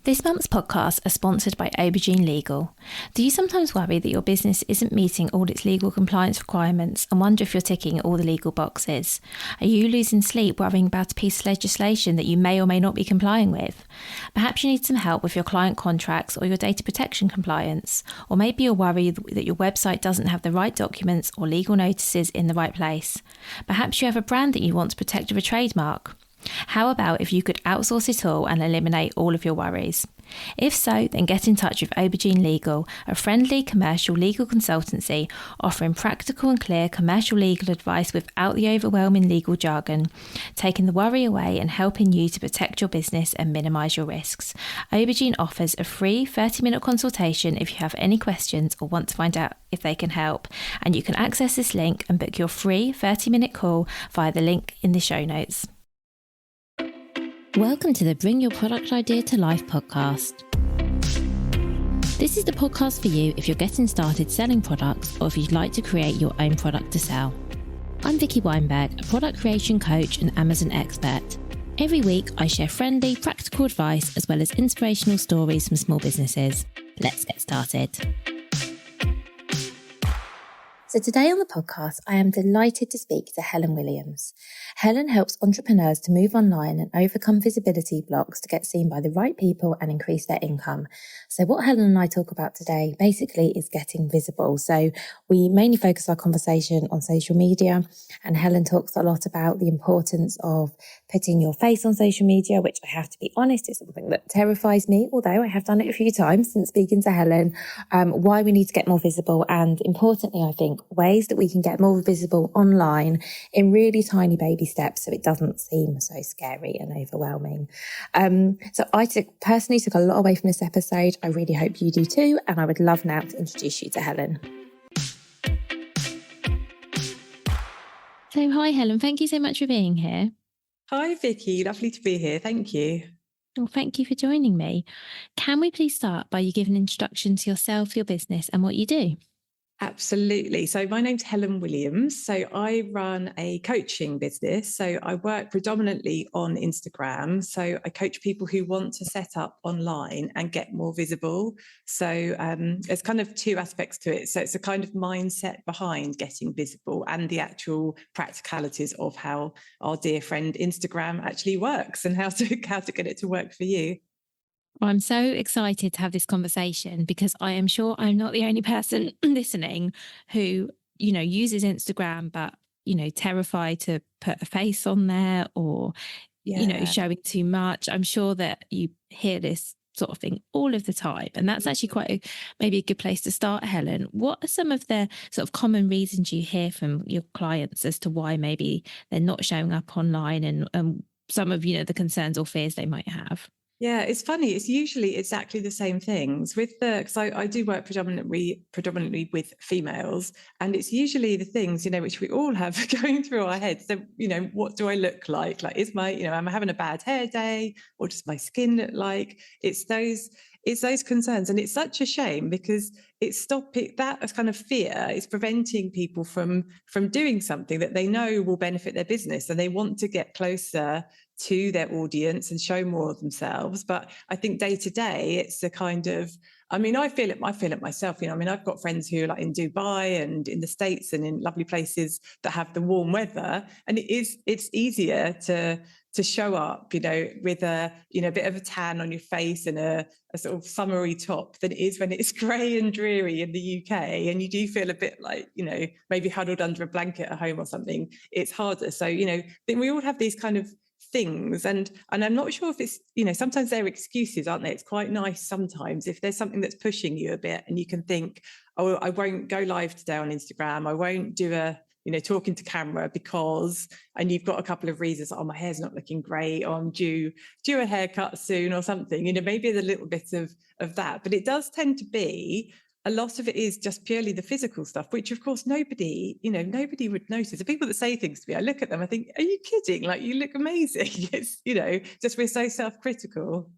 This month's podcasts are sponsored by Aubergine Legal. Do you sometimes worry that your business isn't meeting all its legal compliance requirements and wonder if you're ticking all the legal boxes? Are you losing sleep worrying about a piece of legislation that you may or may not be complying with? Perhaps you need some help with your client contracts or your data protection compliance. Or maybe you're worried that your website doesn't have the right documents or legal notices in the right place. Perhaps you have a brand that you want to protect with a trademark. How about if you could outsource it all and eliminate all of your worries? If so, then get in touch with Aubergine Legal, a friendly commercial legal consultancy offering practical and clear commercial legal advice without the overwhelming legal jargon, taking the worry away and helping you to protect your business and minimise your risks. Aubergine offers a free 30-minute consultation if you have any questions or want to find out if they can help, and you can access this link and book your free 30-minute call via the link in the show notes. Welcome to the Bring Your Product Idea to Life podcast. This is the podcast for you if you're getting started selling products or if you'd like to create your own product to sell. I'm Vicky Weinberg, a product creation coach and Amazon expert. Every week I share friendly, practical advice as well as inspirational stories from small businesses. Let's get started. So today on the podcast, I am delighted to speak to Helen Williams. Helen helps entrepreneurs to move online and overcome visibility blocks to get seen by the right people and increase their income. So what Helen and I talk about today basically is getting visible. So we mainly focus our conversation on social media, and Helen talks a lot about the importance of putting your face on social media, which I have to be honest, is something that terrifies me, although I have done it a few times since speaking to Helen, why we need to get more visible, and importantly, I think, ways that we can get more visible online in really tiny baby steps so it doesn't seem so scary and overwhelming. So I personally took a lot away from this episode. I really hope you do too, and I would love now to introduce you to Helen. So hi Helen, thank you so much for being here. Hi Vicky, lovely to be here. Thank you. Well, thank you for joining me. Can we please start by you giving an introduction to yourself, your business and what you do? Absolutely. So my name's Helen Williams. So I run a coaching business. So I work predominantly on Instagram. So I coach people who want to set up online and get more visible. So there's kind of two aspects to it. So it's a kind of mindset behind getting visible and the actual practicalities of how our dear friend Instagram actually works and how to get it to work for you. Well, I'm so excited to have this conversation because I am sure I'm not the only person listening who, uses Instagram, but, terrified to put a face on there or, showing too much. I'm sure that you hear this sort of thing all of the time. And that's actually maybe a good place to start, Helen. What are some of the sort of common reasons you hear from your clients as to why maybe they're not showing up online and some of, the concerns or fears they might have? Yeah, it's funny. It's usually exactly the same things because I do work predominantly with females, and it's usually the things, which we all have going through our heads. So, what do I look like? Like, is my, am I having a bad hair day, or does my skin look like? It's those concerns, and it's such a shame because it's that kind of fear is preventing people from doing something that they know will benefit their business, and they want to get closer to their audience and show more of themselves. But I think day to day, it's a kind of, I feel it myself. I've got friends who are like in Dubai and in the States and in lovely places that have the warm weather. And it's easier to show up, with a, bit of a tan on your face and a sort of summery top than it is when it's grey and dreary in the UK. And you do feel a bit like, maybe huddled under a blanket at home or something. It's harder. So, I think we all have these kind of things, and I'm not sure if it's, sometimes they're excuses, aren't they? It's quite nice sometimes if there's something that's pushing you a bit and you can think, oh, I won't go live today on Instagram, I won't do a talking to camera because, and you've got a couple of reasons, oh, my hair's not looking great, or I'm due a haircut soon or something, maybe there's a little bit of that. But it does tend to be, a lot of it is just purely the physical stuff, which of course nobody would notice. The people that say things to me, I look at them, I think, are you kidding? Like, you look amazing. It's, just we're so self-critical.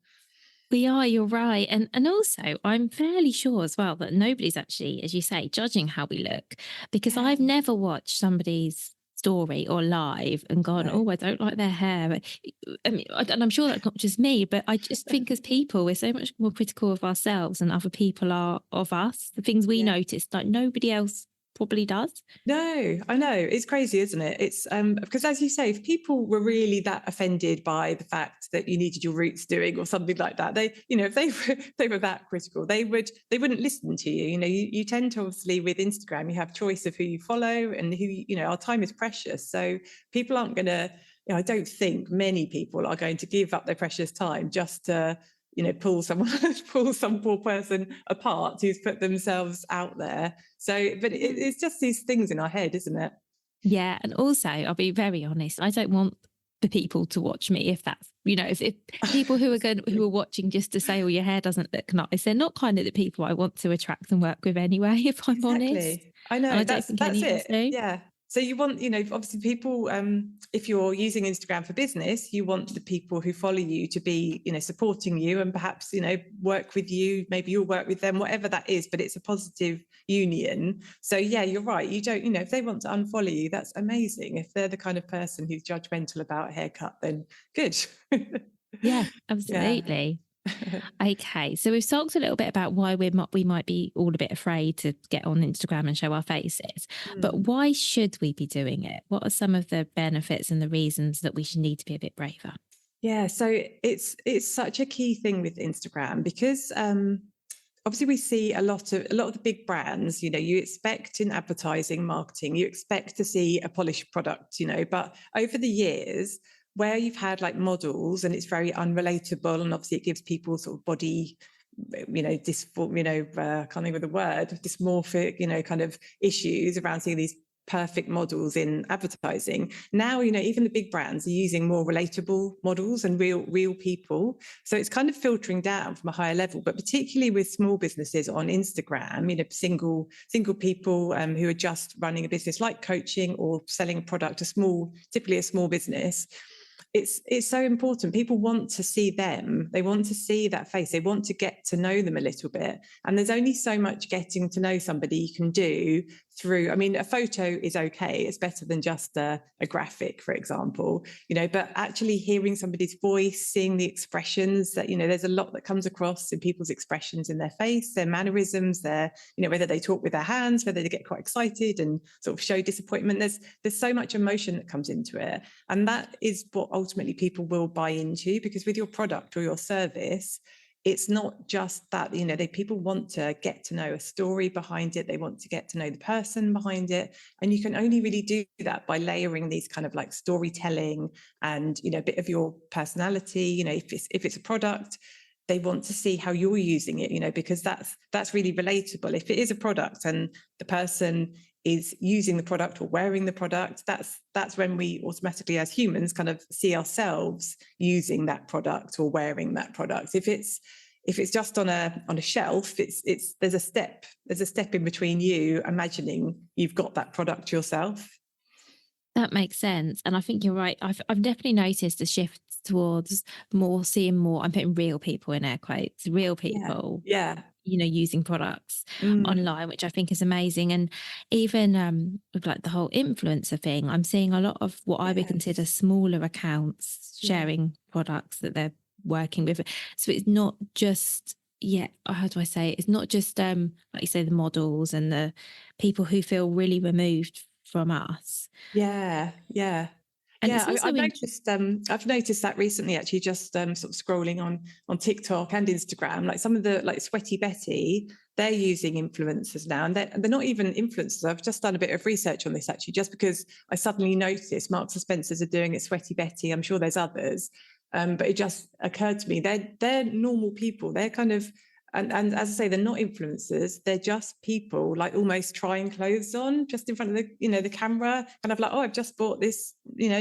We are, you're right. And also, I'm fairly sure as well that nobody's actually, as you say, judging how we look, because I've never watched somebody's story or live and gone, No. oh, I don't like their hair. I mean, and I'm sure that's not just me, but I just think as people, we're so much more critical of ourselves than other people are of us. The things we Yeah. notice, like nobody else probably does. No, I know. It's crazy, isn't it? It's because as you say, if people were really that offended by the fact that you needed your roots doing or something like that, they, if they were that critical, they wouldn't listen to you. You tend to obviously with Instagram, you have choice of who you follow and who, our time is precious. So people aren't gonna, I don't think many people are going to give up their precious time just to pull some poor person apart who's put themselves out there. So, but it's just these things in our head, isn't it? Yeah. And also, I'll be very honest, I don't want the people to watch me if that's, if people who are watching just to say, oh, your hair doesn't look nice, they're not kind of the people I want to attract and work with anyway, if I'm honest. Exactly. I And know I don't that's think that's any of us it. do. Yeah. So you want, obviously people, if you're using Instagram for business, you want the people who follow you to be, supporting you and perhaps, work with you. Maybe you'll work with them, whatever that is, but it's a positive union. So yeah, you're right. You don't, if they want to unfollow you, that's amazing. If they're the kind of person who's judgmental about a haircut, then good. Yeah, Yeah. absolutely. Okay, so we've talked a little bit about why we might be all a bit afraid to get on Instagram and show our faces, but Mm. why should we be doing it? What are some of the benefits and the reasons that we should need to be a bit braver? Yeah, so it's such a key thing with Instagram because obviously we see a lot of the big brands, you expect in advertising, marketing, you expect to see a polished product, but over the years where you've had like models and it's very unrelatable and obviously it gives people sort of body can't think of the word, dysmorphic, kind of issues around seeing these perfect models in advertising. Now, even the big brands are using more relatable models and real people. So it's kind of filtering down from a higher level, but particularly with small businesses on Instagram, single people who are just running a business like coaching or selling a product, typically a small business. It's so important. People want to see them. They want to see that face. They want to get to know them a little bit. And there's only so much getting to know somebody you can do through, a photo is okay. It's better than just a graphic, for example, but actually hearing somebody's voice, seeing the expressions that, there's a lot that comes across in people's expressions in their face, their mannerisms, whether they talk with their hands, whether they get quite excited and sort of show disappointment. There's so much emotion that comes into it. And that is what ultimately people will buy into, because with your product or your service, it's not just that, people want to get to know a story behind it. They want to get to know the person behind it. And you can only really do that by layering these kind of like storytelling and, a bit of your personality. If it's a product, they want to see how you're using it, because that's really relatable. If it is a product and the person is using the product or wearing the product, that's when we automatically as humans kind of see ourselves using that product or wearing that product. If it's just on a shelf, there's a step in between you imagining you've got that product yourself. That makes sense. And I think you're right. I've definitely noticed a shift towards seeing more, I'm putting real people in air quotes, real people, Yeah. using products Mm. online, which I think is amazing. And even with like the whole influencer thing, I'm seeing a lot of what I would consider Yes. smaller accounts Yeah. sharing products that they're working with. So it's not just, how do I say it? It's not just like you say, the models and the people who feel really removed from us. Yeah. Yeah. And Yeah, it's also I've noticed that recently, actually, just sort of scrolling on TikTok and Instagram, like some of the like Sweaty Betty, they're using influencers now, and they're not even influencers. I've just done a bit of research on this actually, just because I suddenly noticed Marks and Spencers are doing it. Sweaty Betty, I'm sure there's others, but it just occurred to me they're normal people. They're kind of and as I say, they're not influencers. They're just people, like almost trying clothes on just in front of the camera, kind of like, oh, I've just bought this,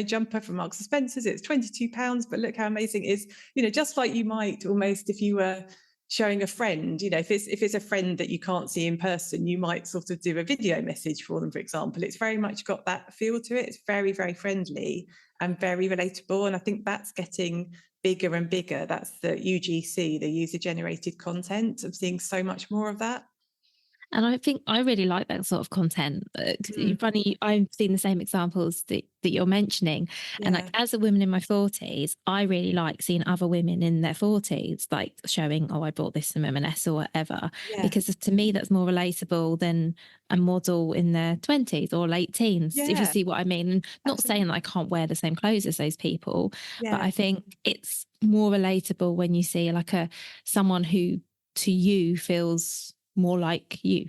jumper from Marks and Spencers. It's £22, but look how amazing it is. Just like you might almost if you were showing a friend, if it's a friend that you can't see in person, you might sort of do a video message for them, for example. It's very much got that feel to it. It's very, very friendly and very relatable. And I think that's getting bigger and bigger. That's the UGC, the user generated content. I'm seeing so much more of that. And I think I really like that sort of content. Mm, Funny, I've seen the same examples that you're mentioning. And like yeah, as a woman in my 40s, I really like seeing other women in their 40s, like showing, oh, I bought this from M&S or whatever. yeah, Because to me, that's more relatable than a model in their 20s or late teens, if you yeah, see what I mean. And not saying that I absolutely. can't wear the same clothes as those people, but Yeah, I think it's more relatable when you see like someone who to you feels more like you.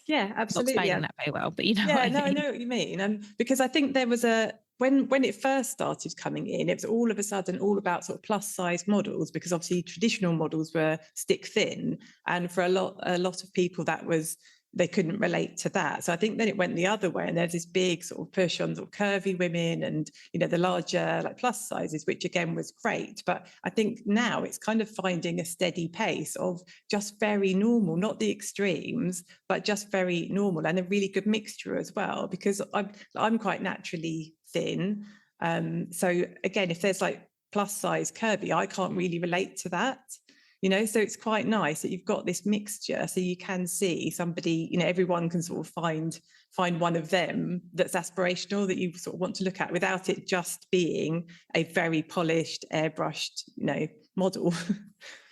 yeah, Not absolutely. explaining that very well, but you know what Yeah, I no, I mean. know what you mean. Because I think there was a when it first started coming in, it was all of a sudden all about sort of plus size models because obviously traditional models were stick thin, and for a lot of people that was they couldn't relate to that. So I think then it went the other way, and there's this big sort of push on sort of curvy women and the larger like plus sizes, which again was great. But I think now it's kind of finding a steady pace of just very normal, not the extremes, but just very normal and a really good mixture as well. Because I'm quite naturally thin, so again, if there's like plus size curvy, I can't really relate to that. So it's quite nice that you've got this mixture, so you can see somebody, everyone can sort of find one of them that's aspirational that you sort of want to look at without it just being a very polished, airbrushed, model.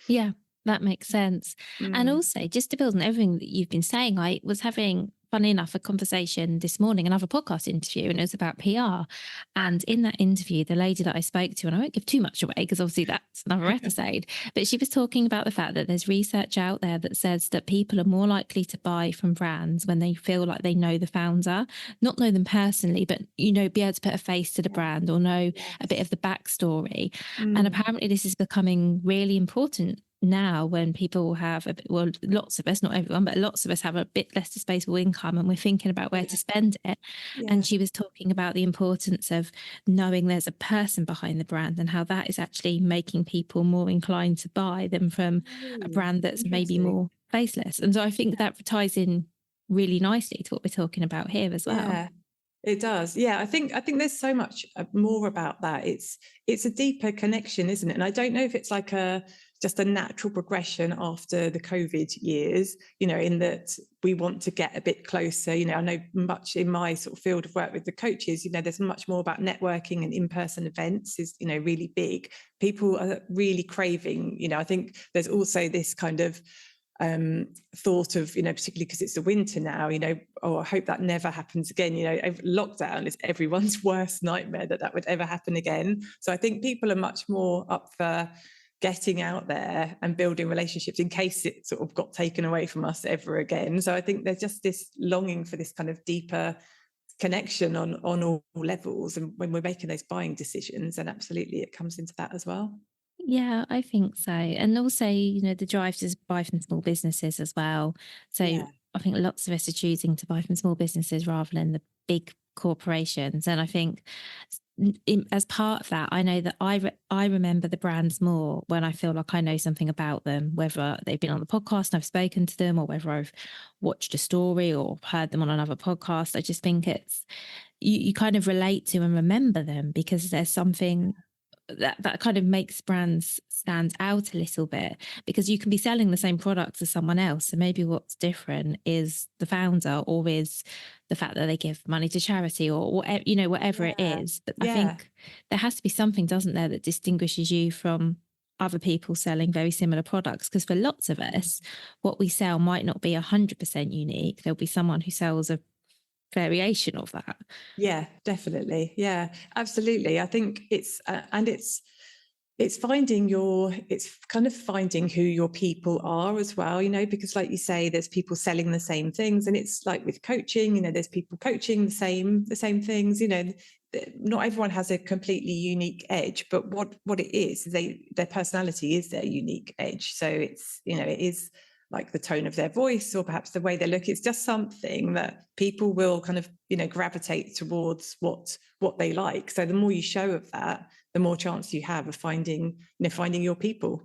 Yeah, that makes sense. And Mm. also, just to build on everything that you've been saying, I was having, funny enough, a conversation this morning, another podcast interview, and it was about PR. And in that interview, the lady that I spoke to, and I won't give too much away because obviously that's another episode, but she was talking about the fact that there's research out there that says that people are more likely to buy from brands when they feel like they know the founder, not know them personally, but, be able to put a face to the Yeah. brand or know a bit Yes. of the backstory. And Mm. apparently, this is becoming really important now when people have a bit, well, lots of us, not everyone, but lots of us have a bit less disposable income and we're thinking about where to Yeah. spend it. And Yeah. she was talking about the importance of knowing there's a person behind the brand and how that is actually making people more inclined to buy them from a Oh, brand that's maybe interesting. more faceless. And so I think that ties in really nicely to what we're talking about here as well. Yeah, it does. Yeah, I think there's so much more about that. It's a deeper connection, isn't it? And I don't know if it's like a just a natural progression after the COVID years, in that we want to get a bit closer. I know much in my sort of field of work with the coaches, there's much more about networking and in-person events is, really big. People are really craving, I think there's also this kind of thought of, particularly because it's the winter now, I hope that never happens again. Lockdown is everyone's worst nightmare that would ever happen again. So I think people are much more up for getting out there and building relationships in case it sort of got taken away from us ever again. So I think there's just this longing for this kind of deeper connection on all levels. And when we're making those buying decisions, then absolutely it comes into that as well. Yeah, I think so. And also, the drive to buy from small businesses as well. So Yeah. I think lots of us are choosing to buy from small businesses rather than the big corporations. And I think as part of that, I know that I remember the brands more when I feel like I know something about them, whether they've been on the podcast and I've spoken to them or whether I've watched a story or heard them on another podcast. I just think it's, you kind of relate to and remember them because there's something that kind of makes brands stand out a little bit because you can be selling the same products as someone else. So maybe what's different is the founder or is the fact that they give money to charity or whatever, whatever it Yeah. is. But I Yeah. think there has to be something, doesn't there, that distinguishes you from other people selling very similar products. Because for lots of us, what we sell might not be 100% unique. There'll be someone who sells a variation of that. Yeah, definitely. Yeah, absolutely. I think it's kind of finding who your people are as well, because like you say, there's people selling the same things, and it's like with coaching, there's people coaching the same things, not everyone has a completely unique edge, but what it is, their personality is their unique edge. So it's, it is like the tone of their voice or perhaps the way they look. It's just something that people will kind of, gravitate towards what they like. So the more you show of that, the more chance you have of finding your people.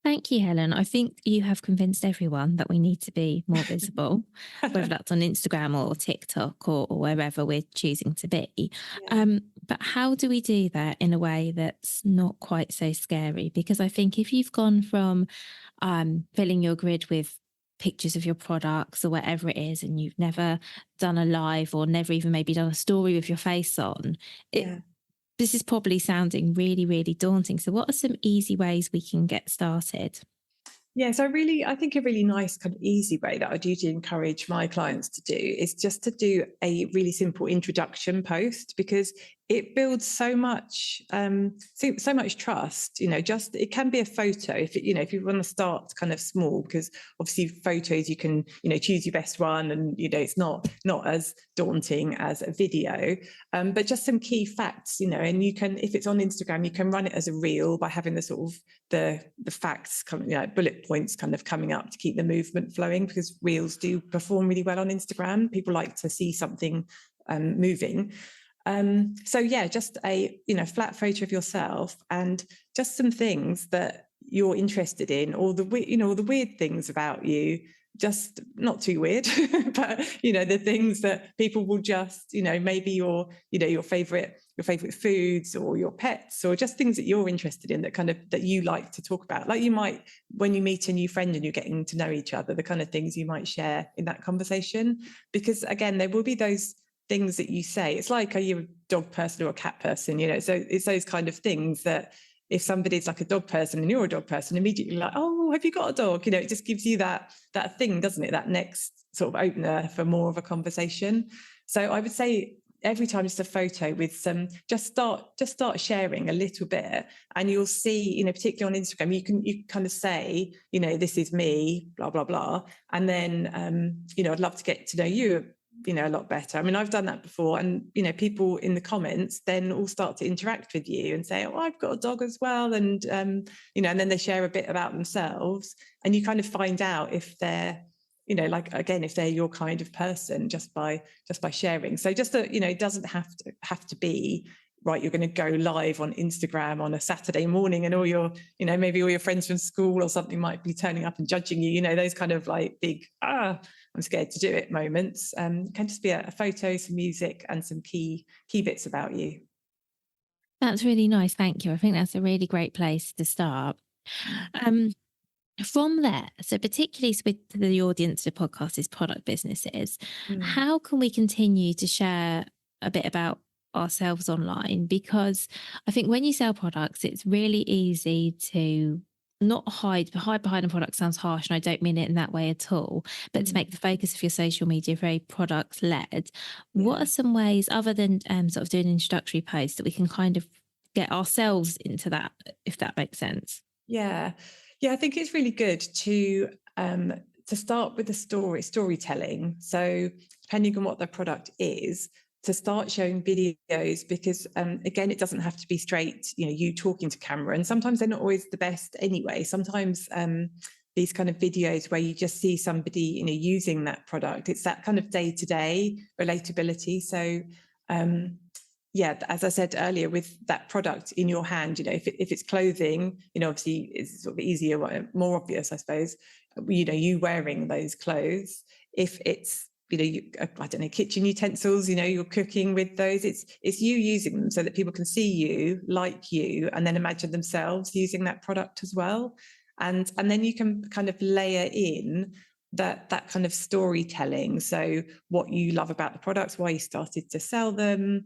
Thank you, Helen. I think you have convinced everyone that we need to be more visible, whether that's on Instagram or TikTok or wherever we're choosing to be. Yeah. But how do we do that in a way that's not quite so scary? Because I think if you've gone from filling your grid with pictures of your products or whatever it is, and you've never done a live or never even maybe done a story with your face on, this is probably sounding really, really daunting. So what are some easy ways we can get started? Yeah, so I think a really nice kind of easy way that I'd usually encourage my clients to do is just to do a really simple introduction post, because it builds so much trust. Just it can be a photo if if you want to start kind of small, because obviously photos you can choose your best one, and it's not as daunting as a video. But just some key facts, and you can, if it's on Instagram, you can run it as a reel by having the sort of the facts coming, bullet points kind of coming up to keep the movement flowing, because reels do perform really well on Instagram. People like to see something moving. So yeah, just a flat photo of yourself and just some things that you're interested in, or the weird things about you, just not too weird, but the things that people will just maybe your favorite foods, or your pets, or just things that you're interested in, that you like to talk about. Like you might, when you meet a new friend and you're getting to know each other, the kind of things you might share in that conversation. Because again, there will be those things that you say. It's like, are you a dog person or a cat person? So it's those kind of things that if somebody's like a dog person and you're a dog person, immediately like, oh, have you got a dog? It just gives you that thing, doesn't it? That next sort of opener for more of a conversation. So I would say every time just a photo with some, just start sharing a little bit, and you'll see, particularly on Instagram, you kind of say, this is me, blah, blah, blah. And then, I'd love to get to know you a lot better. I mean, I've done that before, and people in the comments then all start to interact with you and say, oh, I've got a dog as well, and and then they share a bit about themselves, and you kind of find out if they're if they're your kind of person just by sharing. So just that it doesn't have to be right, you're going to go live on Instagram on a Saturday morning, and all your maybe all your friends from school or something might be turning up and judging you, those kind of like big I'm scared to do it moments. It can just be a photo, some music, and some key bits about you. That's really nice. Thank you. I think that's a really great place to start. From there, so particularly with the audience of the podcast is product businesses, how can we continue to share a bit about ourselves online? Because I think when you sell products, it's really easy to not hide behind a product. Sounds harsh, and I don't mean it in that way at all, but to make the focus of your social media very product led. What are some ways, other than sort of doing an introductory post, that we can kind of get ourselves into that, if that makes sense? Yeah, I think it's really good to start with the storytelling. So depending on what the product is, to start showing videos, because again, it doesn't have to be straight, you talking to camera, and sometimes they're not always the best anyway. Sometimes these kind of videos where you just see somebody using that product, it's that kind of day-to-day relatability. So as I said earlier, with that product in your hand, if it's clothing, obviously it's sort of easier, more obvious, I suppose, you wearing those clothes. If it's I don't know, kitchen utensils, you're cooking with those, it's you using them so that people can see you, like you, and then imagine themselves using that product as well. And then you can kind of layer in that kind of storytelling. So what you love about the products, why you started to sell them,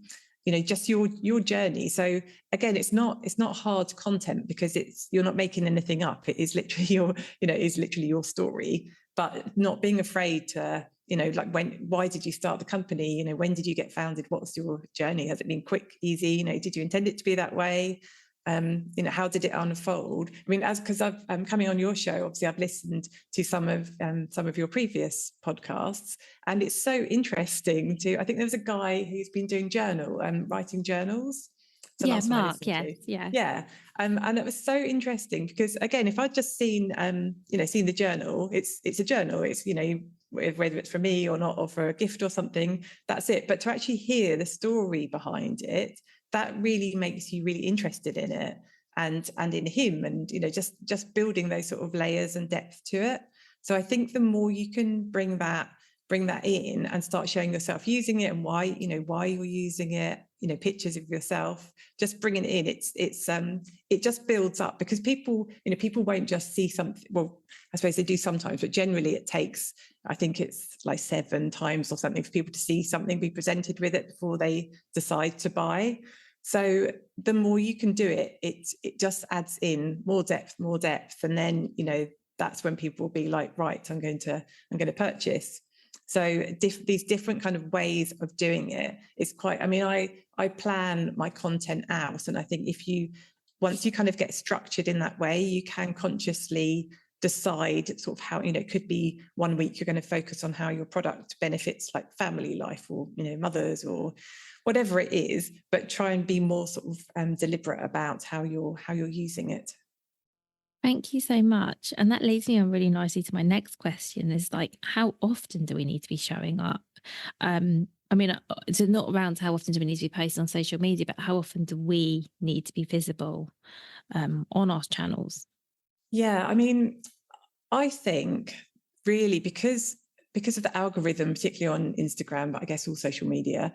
just your journey. So again, it's not hard content, because you're not making anything up. It is literally your story, but not being afraid to, like why did you start the company? When did you get founded? What's your journey? Has it been quick, easy? Did you intend it to be that way? How did it unfold? I mean, because I'm coming on your show, obviously I've listened to some of your previous podcasts, and it's so interesting I think there was a guy who's been doing writing journals. So yeah, Mark. Yeah. And it was so interesting, because again, if I'd just seen the journal, it's a journal, it's whether it's for me or not, or for a gift or something, that's it. But to actually hear the story behind it, that really makes you really interested in it and in him, and just building those sort of layers and depth to it. So I think the more you can bring that bring that in and start showing yourself using it and why you're using it, pictures of yourself, just bringing it in. It just builds up, because people won't just see something. Well, I suppose they do sometimes, but generally it takes, I think it's like 7 times or something for people to see something, be presented with it before they decide to buy. So the more you can do it, it just adds in more depth, and then that's when people will be like, right, I'm going to purchase. So these different kind of ways of doing it is quite, I plan my content out, and I think once you kind of get structured in that way, you can consciously decide sort of how, it could be one week you're going to focus on how your product benefits like family life, or mothers, or whatever it is, but try and be more sort of deliberate about how you're using it. Thank you so much. And that leads me on really nicely to my next question, is like, how often do we need to be showing up? It's not around how often do we need to be posting on social media, but how often do we need to be visible on our channels? Yeah, I think really because of the algorithm, particularly on Instagram, but I guess all social media,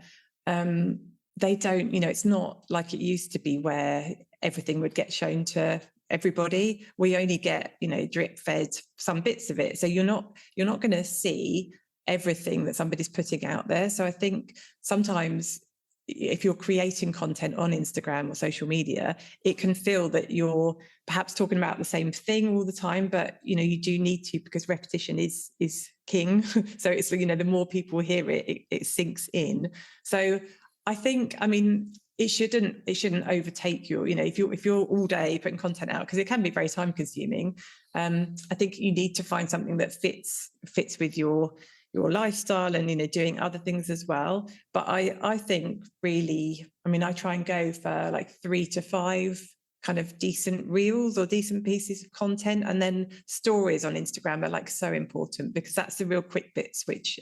they don't, it's not like it used to be where everything would get shown to everybody. We only get, drip fed some bits of it. So you're not going to see everything that somebody's putting out there. So I think sometimes if you're creating content on Instagram or social media, it can feel that you're perhaps talking about the same thing all the time, but you do need to, because repetition is king. So it's, the more people hear it sinks in. So I think, it shouldn't overtake you. If you're all day putting content out, because it can be very time consuming. I think you need to find something that fits with your lifestyle and doing other things as well. But I think really, I try and go for like 3 to 5 kind of decent reels or decent pieces of content, and then stories on Instagram are like so important, because that's the real quick bits which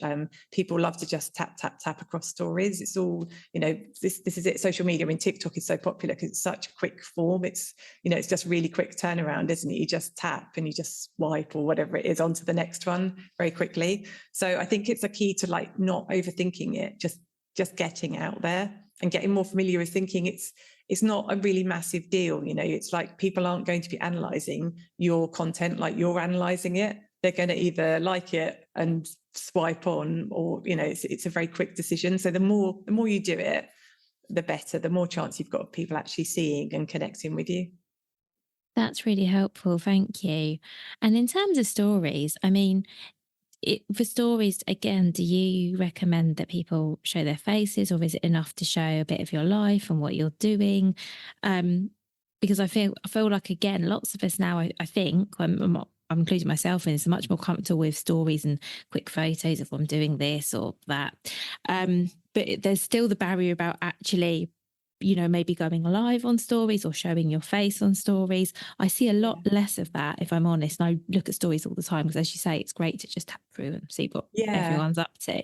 people love to just tap across stories. It's all, this is it. Social media, TikTok is so popular because it's such quick form. It's it's just really quick turnaround, isn't it? You just tap and you just swipe or whatever it is onto the next one very quickly. So I think it's a key to like not overthinking it, just getting out there and getting more familiar with thinking it's not a really massive deal. It's like people aren't going to be analysing your content like you're analysing it. They're going to either like it and swipe on, or it's a very quick decision. So the more you do it, the better, the more chance you've got of people actually seeing and connecting with you. That's really helpful. Thank you. And in terms of stories, for stories, again, do you recommend that people show their faces, or is it enough to show a bit of your life and what you're doing? Because I feel like, again, lots of us now, I think, I'm including myself in, is much more comfortable with stories and quick photos of I'm doing this or that. But there's still the barrier about actually, maybe going live on stories or showing your face on stories. I see a lot less of that, if I'm honest. And I look at stories all the time because, as you say, it's great to just tap through and see what everyone's up to.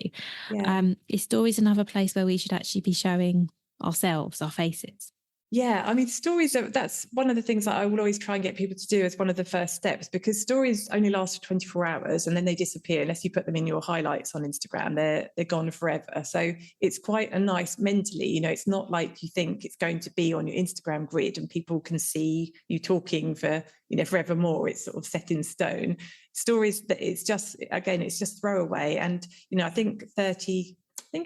Is stories another place where we should actually be showing ourselves, our faces? Yeah, stories that's one of the things that I will always try and get people to do as one of the first steps, because stories only last for 24 hours and then they disappear unless you put them in your highlights on Instagram. They're gone forever. So it's quite a nice mentally, it's not like you think it's going to be on your Instagram grid and people can see you talking for, forevermore. It's sort of set in stone. Stories, that it's just throwaway. And, I think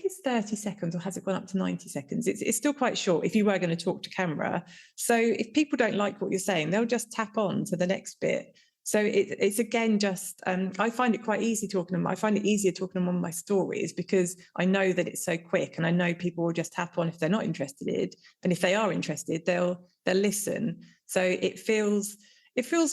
it's 30 seconds, or has it gone up to 90 seconds? It's still quite short if you were going to talk to camera. So if people don't like what you're saying, they'll just tap on to the next bit. So it's again, just, I find it quite easy talking to them. I find it easier talking to them on my stories because I know that it's so quick, and I know people will just tap on if they're not interested. And if they are interested, they'll listen. So it feels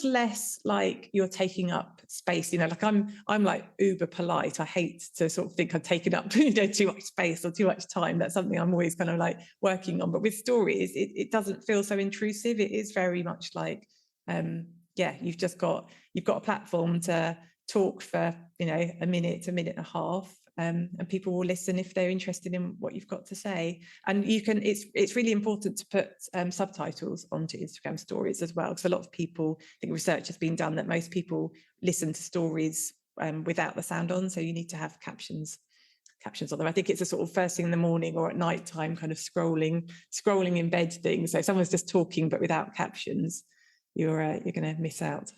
less like you're taking up space, like I'm like uber polite. I hate to sort of think I'm taking up, too much space or too much time. That's something I'm always kind of like working on. But with stories, it doesn't feel so intrusive. It is very much like, you've got a platform to talk for, a minute, a minute and a half. And people will listen if they're interested in what you've got to say. And it's really important to put subtitles onto Instagram stories as well, because a lot of people, I think research has been done that most people listen to stories without the sound on. So you need to have captions on them. I think it's a sort of first thing in the morning or at night time kind of scrolling in bed thing. So if someone's just talking but without captions, you're going to miss out.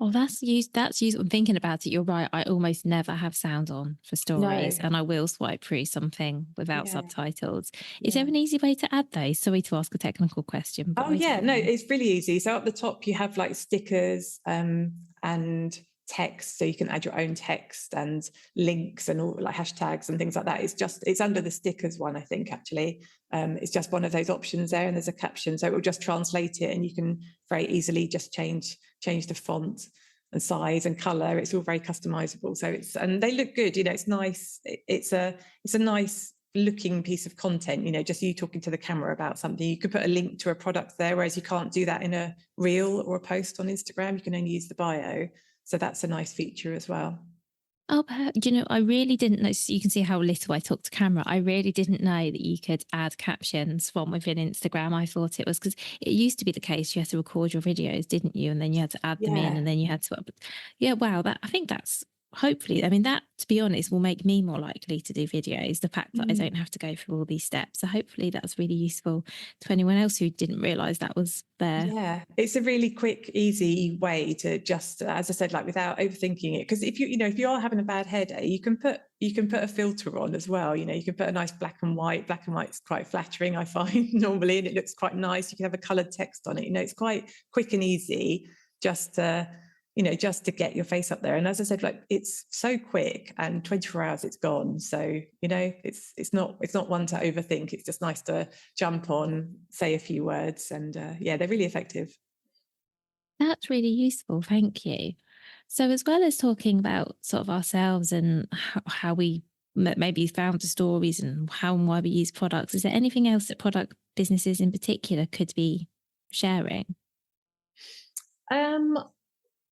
Oh, that's useful. I'm thinking about it. You're right. I almost never have sound on for stories, No. and I will swipe through something without Yeah. subtitles. Is there Yeah. an easy way to add those? Sorry to ask a technical question, but Oh I yeah, don't no, know. it's really easy. So up the top you have like stickers and text, so you can add your own text and links and all like hashtags and things like that. It's under the stickers one, I think, actually. It's just one of those options there, and there's a caption, so it will just translate it, and you can very easily just change the font and size and color. It's all very customizable. So and they look good. It's nice. It's a nice looking piece of content, just you talking to the camera about something. You could put a link to a product there, whereas you can't do that in a reel or a post on Instagram. You can only use the bio. So that's a nice feature as well. Oh, I really didn't know. So you can see how little I talk to camera. I really didn't know that you could add captions from within Instagram. I thought it was because it used to be the case you had to record your videos, didn't you? And then you had to add them in, Yeah. and then you had to. Yeah, wow. I think that's hopefully. I mean, that to be honest, will make me more likely to do videos. The fact that I don't have to go through all these steps. So hopefully, that's really useful to anyone else who didn't realise that was there. Yeah, it's a really quick, easy way to just, as I said, like without overthinking it. Because if you are having a bad hair day, you can put a filter on as well. You can put a nice black and white. Black and white's quite flattering, I find normally, and it looks quite nice. You can have a coloured text on it. It's quite quick and easy just to get your face up there. And as I said, like it's so quick, and 24 hours it's gone. So, it's not one to overthink. It's just nice to jump on, say a few words, and yeah, they're really effective. That's really useful. Thank you. So, as well as talking about sort of ourselves and how we maybe found the stories and how and why we use products, is there anything else that product businesses in particular could be sharing? Um,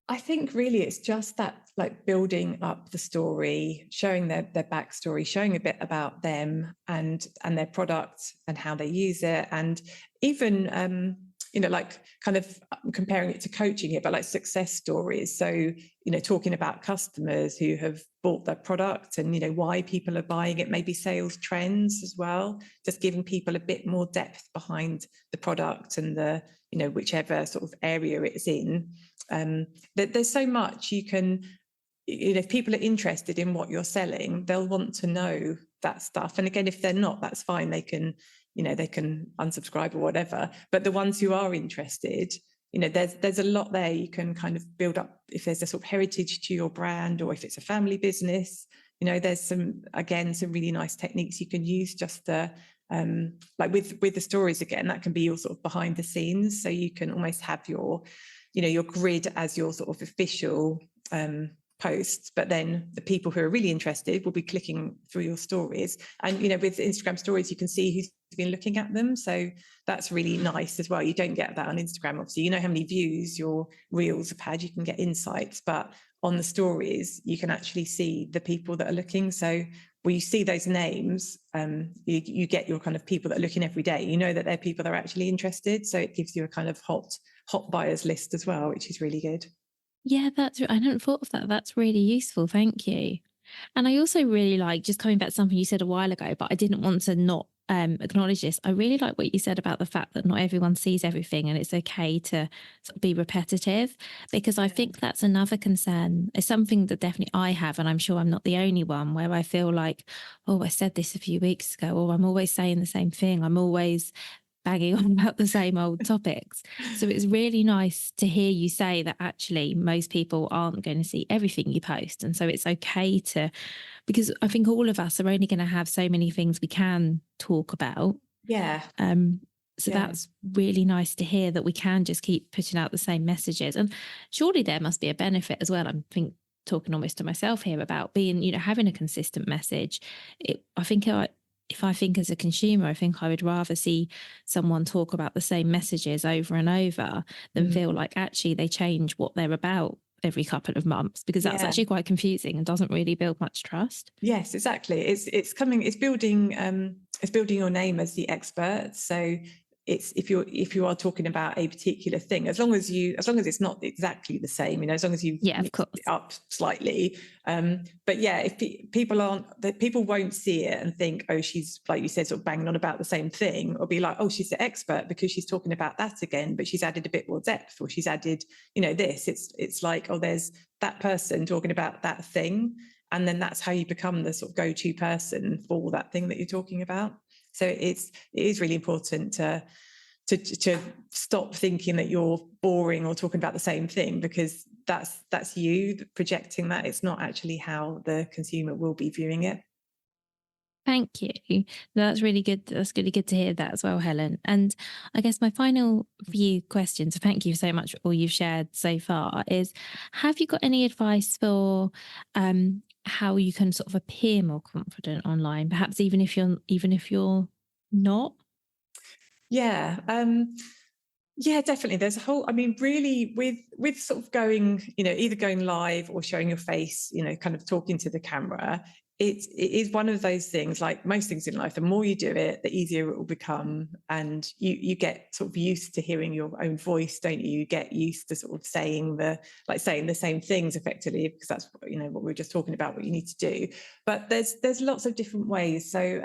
I think really it's just that like building up the story, showing their backstory, showing a bit about them and their product and how they use it, and even like kind of comparing it to coaching it, but like success stories. So talking about customers who have bought their product and why people are buying it, maybe sales trends as well. Just giving people a bit more depth behind the product and the whichever sort of area it's in. There's so much you can, if people are interested in what you're selling, they'll want to know that stuff. And again, if they're not, that's fine. They can unsubscribe or whatever. But the ones who are interested, there's a lot there you can kind of build up. If there's a sort of heritage to your brand, or if it's a family business, there's some really nice techniques you can use just to like with the stories. Again, that can be your sort of behind the scenes. So you can almost have your grid as your sort of official posts, but then the people who are really interested will be clicking through your stories. And with Instagram stories, you can see who's been looking at them, so that's really nice as well. You don't get that on Instagram, obviously. How many views your reels have had, you can get insights, but on the stories you can actually see the people that are looking. So when you see those names, you get your kind of people that are looking every day. That they're people that are actually interested, so it gives you a kind of hot buyers list as well, which is really good. Yeah, I hadn't thought of that. That's really useful. Thank you. And I also really like, just coming back to something you said a while ago, but I didn't want to not acknowledge this. I really like what you said about the fact that not everyone sees everything, and it's okay to sort of be repetitive, because I think that's another concern. It's something that definitely I have, and I'm sure I'm not the only one, where I feel like, oh, I said this a few weeks ago, or I'm always saying the same thing. I'm always banging on about the same old topics. So it's really nice to hear you say that actually most people aren't going to see everything you post. And so it's okay because I think all of us are only going to have so many things we can talk about. Yeah. So that's really nice to hear that we can just keep putting out the same messages. And surely there must be a benefit as well. Talking almost to myself here about being, having a consistent message. If I think as a consumer, I think I would rather see someone talk about the same messages over and over than feel like actually they change what they're about every couple of months, because that's actually quite confusing and doesn't really build much trust. Yes, exactly. It's building your name as the expert. So it's if you are talking about a particular thing, as long as it's not exactly the same, as long as you've of course. it up slightly. But yeah, if people won't see it and think, oh, she's, like you said, sort of banging on about the same thing, or be like, oh, she's the expert because she's talking about that again, but she's added a bit more depth, or she's added, this. It's like, oh, there's that person talking about that thing, and then that's how you become the sort of go-to person for that thing that you're talking about. So it is really important to stop thinking that you're boring or talking about the same thing, because that's you projecting that. It's not actually how the consumer will be viewing it. Thank you. That's really good. That's really good to hear that as well, Helen. And I guess my final few questions, thank you so much for all you've shared so far, is have you got any advice for how you can sort of appear more confident online, perhaps even if you're not? Yeah. Yeah, definitely. There's a whole, really with sort of going, either going live or showing your face, kind of talking to the camera. It is one of those things, like most things in life, the more you do it, the easier it will become. And you get sort of used to hearing your own voice, don't you? You get used to sort of saying the same things effectively, because that's, what we were just talking about, what you need to do. But there's lots of different ways. So,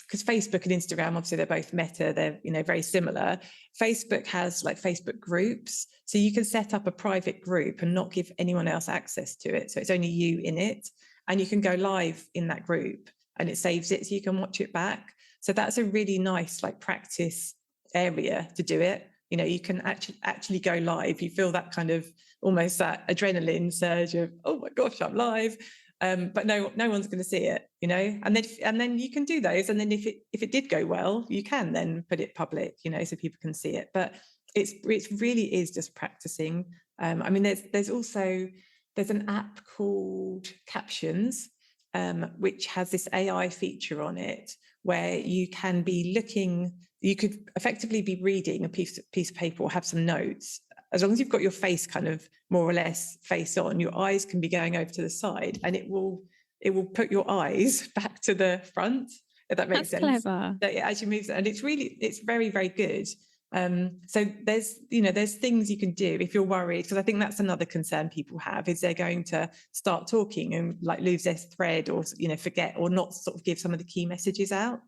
because Facebook and Instagram, obviously they're both Meta, they're, very similar. Facebook has like Facebook groups. So you can set up a private group and not give anyone else access to it. So it's only you in it. And you can go live in that group and it saves it so you can watch it back. So that's a really nice like practice area to do it. You can actually go live. You feel that kind of almost that adrenaline surge of, oh my gosh, I'm live. But no one's going to see it, and then you can do those. And then if it did go well, you can then put it public, so people can see it. But it really is just practicing. There's an app called Captions, which has this AI feature on it where you can be looking, you could effectively be reading a piece of paper or have some notes. As long as you've got your face kind of more or less face on, your eyes can be going over to the side, and it will put your eyes back to the front, if that makes sense. Clever. So it actually moves, and it's very, very good. So there's things you can do if you're worried, because I think that's another concern people have, is they're going to start talking and like lose their thread, or forget, or not sort of give some of the key messages out.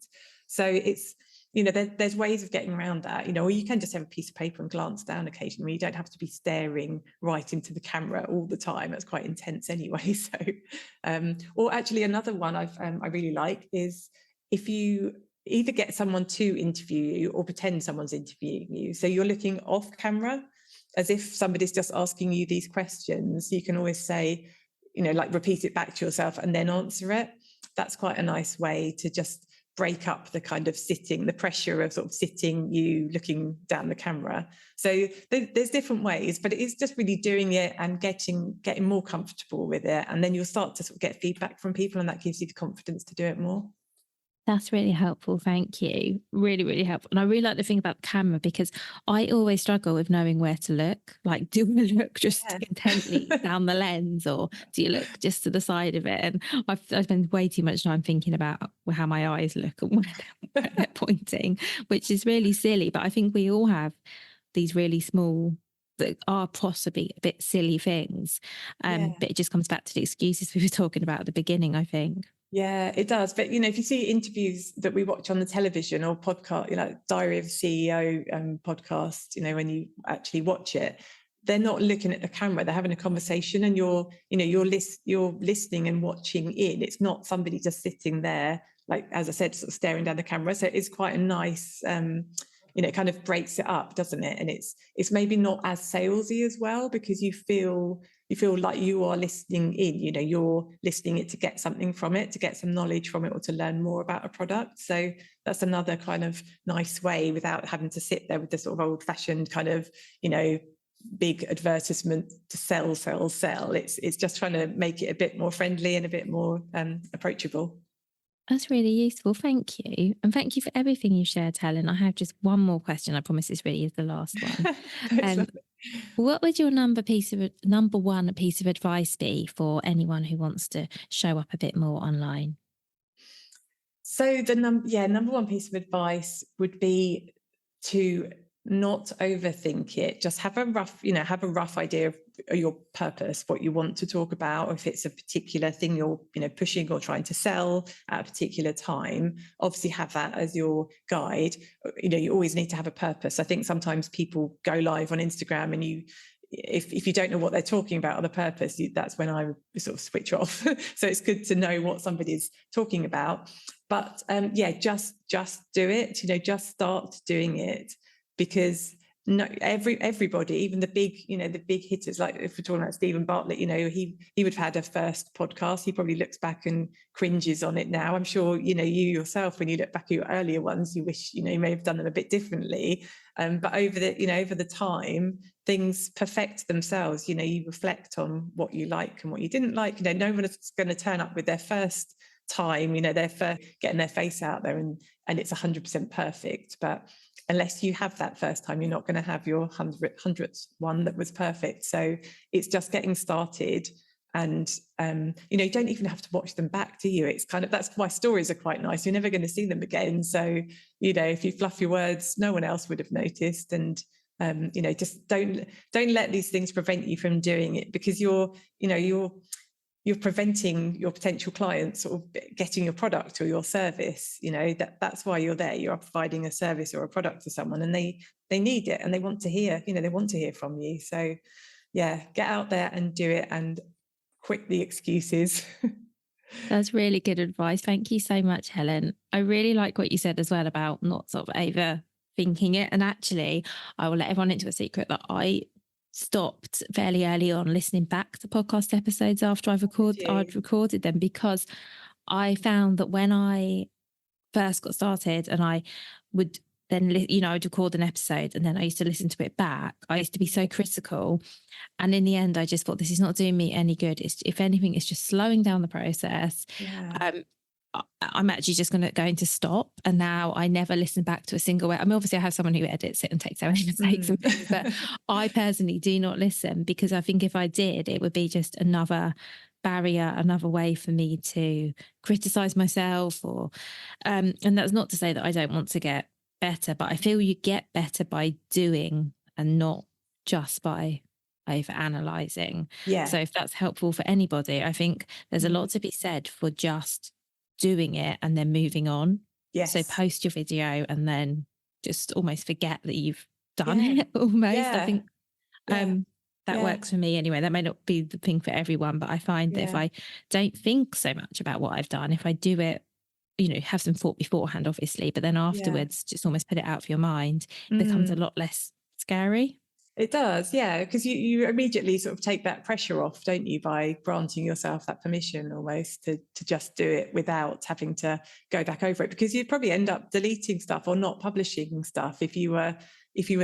So it's there's ways of getting around that, or you can just have a piece of paper and glance down occasionally. You don't have to be staring right into the camera all the time. That's quite intense anyway. So or actually another one I really like is if you either get someone to interview you or pretend someone's interviewing you. So you're looking off camera as if somebody's just asking you these questions. You can always say, like repeat it back to yourself and then answer it. That's quite a nice way to just break up the kind of the pressure of sort of sitting, you looking down the camera. So there's different ways, but it is just really doing it and getting more comfortable with it. And then you'll start to sort of get feedback from people, and that gives you the confidence to do it more. That's really helpful. Thank you. Really, really helpful. And I really like the thing about the camera, because I always struggle with knowing where to look. Like, do I look just intently down the lens, or do you look just to the side of it? And I spend way too much time thinking about how my eyes look and where they're pointing, which is really silly. But I think we all have these really small, that are possibly a bit silly things. But it just comes back to the excuses we were talking about at the beginning, I think. Yeah, it does. But, if you see interviews that we watch on the television or podcast, Diary of a CEO podcast, when you actually watch it, they're not looking at the camera, they're having a conversation, and you're listening and watching in. It's not somebody just sitting there, like, as I said, sort of staring down the camera. So it's quite a nice, it kind of breaks it up, doesn't it? And it's maybe not as salesy as well, because you feel like you are listening in, you're listening it to get something from it, to get some knowledge from it, or to learn more about a product. So that's another kind of nice way, without having to sit there with the sort of old fashioned kind of, big advertisement to sell. It's just trying to make it a bit more friendly and a bit more approachable. That's really useful. Thank you. And thank you for everything you shared, Helen. I have just one more question. I promise this really is the last one. What would your number one piece of advice be for anyone who wants to show up a bit more online? So the number one piece of advice would be to not overthink it. Just have a rough idea of your purpose, what you want to talk about. If it's a particular thing you're, pushing or trying to sell at a particular time, obviously have that as your guide. You always need to have a purpose. I think sometimes people go live on Instagram and if you don't know what they're talking about or the purpose, that's when I sort of switch off. So it's good to know what somebody's talking about. But just do it. Just start doing it, because everybody, even the big hitters, like if we're talking about Stephen Bartlett, he would have had a first podcast. He probably looks back and cringes on it now. I'm sure you yourself, when you look back at your earlier ones, you wish you may have done them a bit differently. But over the time, things perfect themselves. You reflect on what you like and what you didn't like. No one is going to turn up with their first time, they're first getting their face out there and it's 100% perfect. But unless you have that first time, you're not going to have your 100th one that was perfect. So it's just getting started. And you don't even have to watch them back, do you? It's that's why stories are quite nice. You're never going to see them again. So if you fluff your words, no one else would have noticed. And just don't let these things prevent you from doing it, because you're preventing your potential clients sort of getting your product or your service. That's why you're there. You're providing a service or a product to someone, and they need it and they want to hear, they want to hear from you. So get out there and do it and quit the excuses. That's really good advice. Thank you so much, Helen. I really like what you said as well about not sort of overthinking it. And actually, I will let everyone into a secret that I stopped fairly early on listening back to podcast episodes after I'd recorded them, because I found that when I first got started and I would then I'd record an episode and then I used to listen to it back, I used to be so critical, and in the end I just thought, this is not doing me any good. If anything, it's just slowing down the process. I'm actually just going to stop. And now I never listen back to a single word. I mean, obviously I have someone who edits it and takes out any mistakes and things, but I personally do not listen, because I think if I did, it would be just another barrier, another way for me to criticize myself. Or and that's not to say that I don't want to get better, but I feel you get better by doing and not just by over analyzing. So if that's helpful for anybody, I think there's a lot to be said for just doing it and then moving on. So post your video and then just almost forget that you've done it almost. I think that works for me anyway. That may not be the thing for everyone, but I find that if I don't think so much about what I've done, if I do it, have some thought beforehand, obviously, but then afterwards just almost put it out of your mind, it becomes a lot less scary. It does, because you immediately sort of take that pressure off, don't you, by granting yourself that permission almost to just do it without having to go back over it, because you'd probably end up deleting stuff or not publishing stuff if you were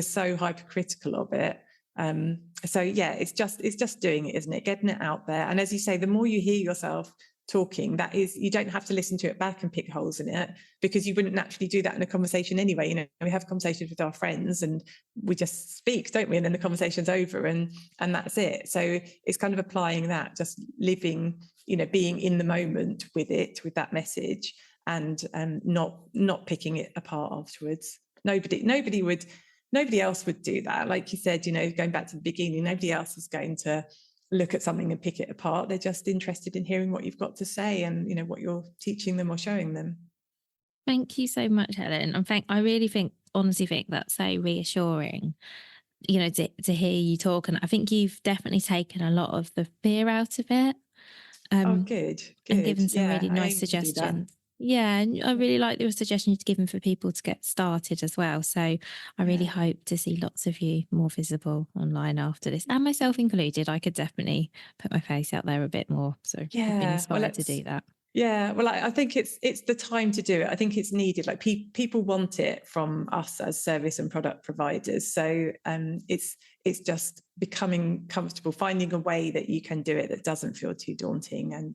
so hypercritical of it. It's just doing it, isn't it? Getting it out there. And as you say, the more you hear yourself talking, that is, you don't have to listen to it back and pick holes in it, because you wouldn't naturally do that in a conversation anyway. We have conversations with our friends and we just speak, don't we, and then the conversation's over and that's it. So it's kind of applying that, just living, being in the moment with it, with that message, and not picking it apart afterwards. Nobody else would do that. Like you said, going back to the beginning, nobody else is going to look at something and pick it apart. They're just interested in hearing what you've got to say and what you're teaching them or showing them. Thank you so much, Helen. And I honestly think that's so reassuring, to hear you talk. And I think you've definitely taken a lot of the fear out of it. Good. And given some really nice suggestions. Yeah, and I really like the suggestion you've given for people to get started as well. So I really hope to see lots of you more visible online after this, and myself included. I could definitely put my face out there a bit more. So I've been inspired to do that. Yeah, well, I think it's the time to do it. I think it's needed. Like people want it from us as service and product providers. So it's just becoming comfortable, finding a way that you can do it that doesn't feel too daunting, and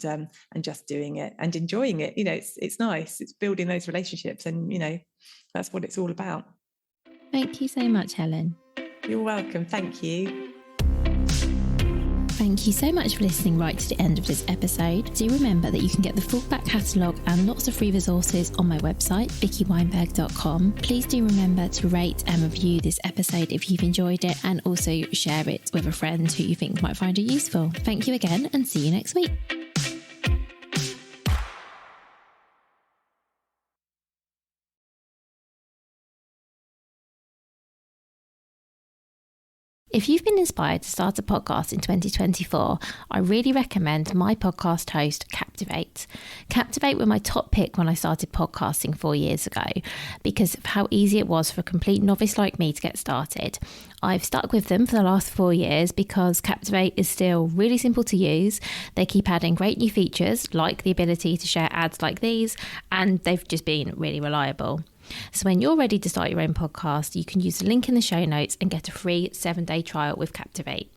just doing it and enjoying it. It's nice. It's building those relationships, and that's what it's all about. Thank you so much, Helen. You're welcome. Thank you. Thank you so much for listening right to the end of this episode. Do remember that you can get the full back catalogue and lots of free resources on my website, vickyweinberg.com. Please do remember to rate and review this episode if you've enjoyed it, and also share it with a friend who you think might find it useful. Thank you again, and see you next week. If you've been inspired to start a podcast in 2024, I really recommend my podcast host, Captivate. Captivate were my top pick when I started podcasting 4 years ago because of how easy it was for a complete novice like me to get started. I've stuck with them for the last 4 years because Captivate is still really simple to use. They keep adding great new features like the ability to share ads like these, and they've just been really reliable. So when you're ready to start your own podcast, you can use the link in the show notes and get a free 7-day trial with Captivate.